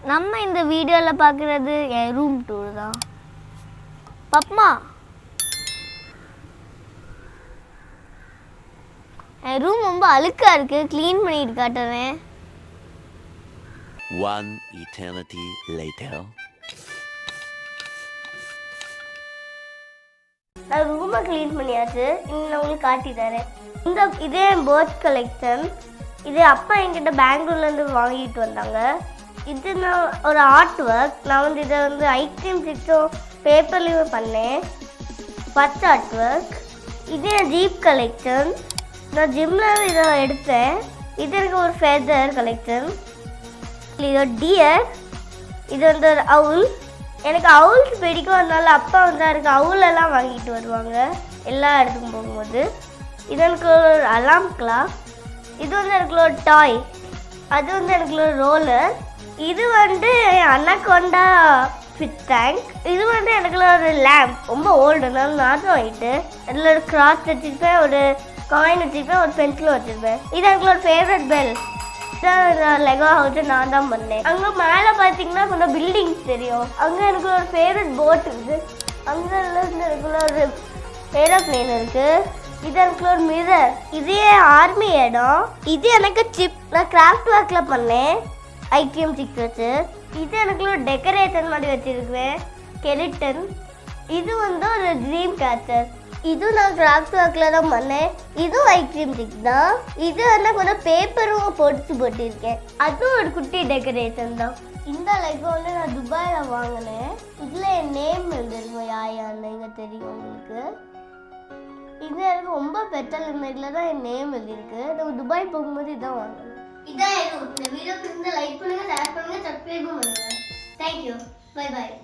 நம்ம இந்த வீடியோவில் பார்க்குறது என் ரூம் டூர் தான். பப்மா, என் ரூம் ரொம்ப அழுக்காக இருக்குது, க்ளீன் பண்ணிட்டு காட்டுறேன். One eternity later. நான் ரூமை க்ளீன் பண்ணியாச்சு. இன்னும் உங்களுக்கு காட்டி தரேன். இதே பேர்ட் கலெக்ஷன். இது அப்பா என்கிட்ட பெங்களூர்லேருந்து வாங்கிட்டு வந்தாங்க. இது நான் ஒரு ஆர்ட் ஒர்க். நான் இதை ஐஸ்கிரீம் சிக்ஸும் பேப்பர்லேயும் பண்ணேன். பச்சை ஆர்ட் ஒர்க். இது என் ஜீப் கலெக்ஷன். நான் ஜிம்மில் இதை எடுத்தேன். இது எனக்கு ஒரு ஃபெதர் கலெக்ஷன். இது ஒரு டியர். இது ஒரு அவுல். எனக்கு அவுல்ஸ் பிடிக்கும், அதனால அப்பா எனக்கு அவுலெல்லாம் வாங்கிட்டு வருவாங்க எல்லா இடத்துக்கும் போகும்போது. இது எனக்கு ஒரு அலாம் கிளாக். இது எனக்கு ஒரு டாய். அது எனக்கு ஒரு ரோலர். இது அனகொண்டா ஃபிஷ் டேங்க். இது எனக்கு ஒரு லேம்ப். ரொம்ப ஓல்டுனால நானும் வாங்கிட்டு அதில் ஒரு கிராஸ் வச்சுருப்பேன், ஒரு காயின் வச்சுருப்பேன், ஒரு பென்சிலும் வச்சுருப்பேன். இது எனக்கு ஒரு ஃபேவரட் பெல். லெகோ ஹவுஸ் நான் தான் பண்ணேன். அங்கே மேலே பார்த்தீங்கன்னா கொஞ்சம் பில்டிங்ஸ் தெரியும். அங்கே எனக்கு ஒரு ஃபேவரட் போட் இருக்குது. அங்கே எனக்கு ஒரு ஏரோப்ளேன் இருக்குது. இது எனக்கு ஒரு மிரர். இதே ஆர்மி இடம். இது எனக்கு சிப். நான் கிராஃப்ட் ஒர்க்கில் பண்ணேன் ஐஸ்கிரீம் சிப்ஸ் வச்சு. இது எனக்கு ஒரு டெக்கரேஷன் மாதிரி வச்சுருக்குவேன் ஸ்கெலிட்டன். இது ஒரு ட்ரீம் கேச்சர். இது நான் கிராஃப்ட் ஒர்க்கில் தான் பண்ணேன். இதுவும் ஐஸ்கிரீம் சிப்ஸ் தான். இது கொஞ்சம் பேப்பரும் போட்டிருக்கேன். அதுவும் ஒரு குட்டி டெக்கரேஷன் தான். இந்த லெகோ நான் துபாயில் வாங்கினேன். இதில் என் நேம் எழுதிருக்கோம், யாயான்னு இங்கே தெரியும் உங்களுக்கு. இது எனக்கு ரொம்ப பெட்டல் இருந்ததில் தான் என் நேம் எழுதிருக்கு. நம்ம துபாய் போகும்போது இதான் வாங்கணும். இதான் இந்த வீடியோ லைக் பண்ணுங்கள், ஷேர் பண்ணுங்கள், சப்ஸ்கிரைபும் பண்ணுங்கள். தேங்க்யூ. Bye bye.